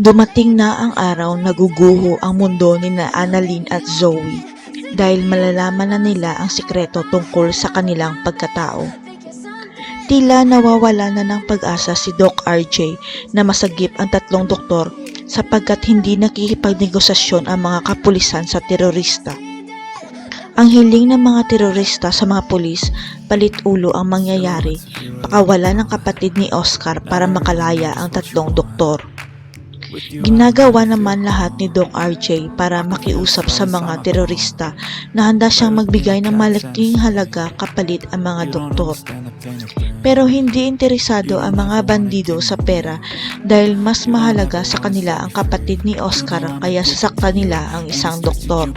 Dumating na ang araw na guguho ang mundo ni na Annalyn at Zoe dahil malalaman na nila ang sikreto tungkol sa kanilang pagkatao. Tila nawawala na ng pag-asa si Doc RJ na masagip ang tatlong doktor sapagkat hindi nakikipagnegosasyon ang mga kapulisan sa terorista. Ang hiling ng mga terorista sa mga pulis, palit ulo ang mangyayari, pakawala ng kapatid ni Oscar para makalaya ang tatlong doktor. Ginagawa naman lahat ni Doc RJ para makiusap sa mga terorista na handa siyang magbigay ng malaking halaga kapalit ang mga doktor. Pero hindi interesado ang mga bandido sa pera dahil mas mahalaga sa kanila ang kapatid ni Oscar kaya sasaktan nila ang isang doktor.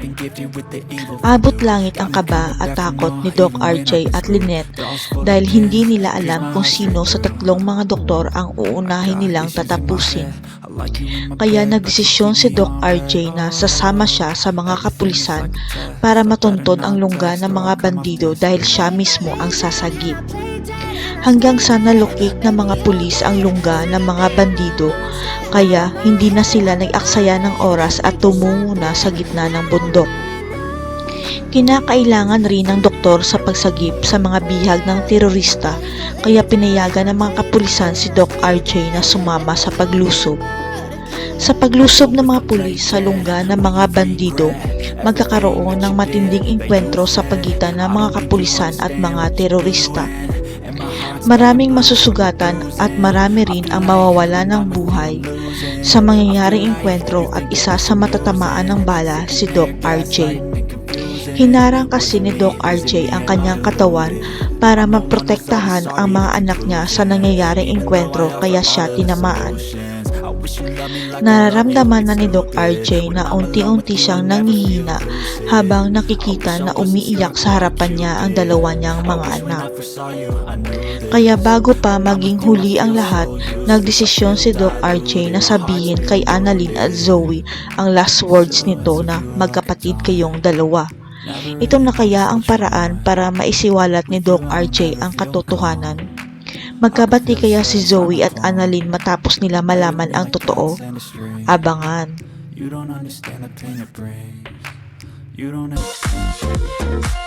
Abot langit ang kaba at takot ni Doc RJ at Lynette dahil hindi nila alam kung sino sa tatlong mga doktor ang uunahin nilang tatapusin. Kaya nagdesisyon si Doc RJ na sasama siya sa mga kapulisan para matuntun ang lungga ng mga bandido dahil siya mismo ang sasagip. Hanggang sa nalukik ng mga pulis ang lungga ng mga bandido, kaya hindi na sila nag-aksaya ng oras at tumungo na sa gitna ng bundok. Kinakailangan rin ng doktor sa pagsagip sa mga bihag ng terorista, kaya pinayagan ng mga kapulisan si Doc RJ na sumama sa paglusob. Sa paglusob ng mga pulis sa lungga ng mga bandido, magkakaroon ng matinding engkwentro sa pagitan ng mga kapulisan at mga terorista. Maraming masusugatan at marami rin ang mawawala ng buhay sa mangyayaring engkwentro at isa sa matatamaan ng bala si Doc RJ. Hinarang kasi ni Doc RJ ang kanyang katawan para maprotektahan ang mga anak niya sa nangyayaring engkwentro kaya siya tinamaan. Nararamdaman na ni Doc RJ na unti-unti siyang nanghihina habang nakikita na umiiyak sa harapan niya ang dalawa niyang mga anak. Kaya bago pa maging huli ang lahat, nagdesisyon si Doc RJ na sabihin kay Annalyn at Zoe ang last words nito na magkapatid kayong dalawa. Ito na kaya ang paraan para maisiwalat ni Doc RJ ang katotohanan. Magkabati kaya si Zoe at Annalyn matapos nila malaman ang totoo? Abangan. You don't understand the pain it brings. You don't understand.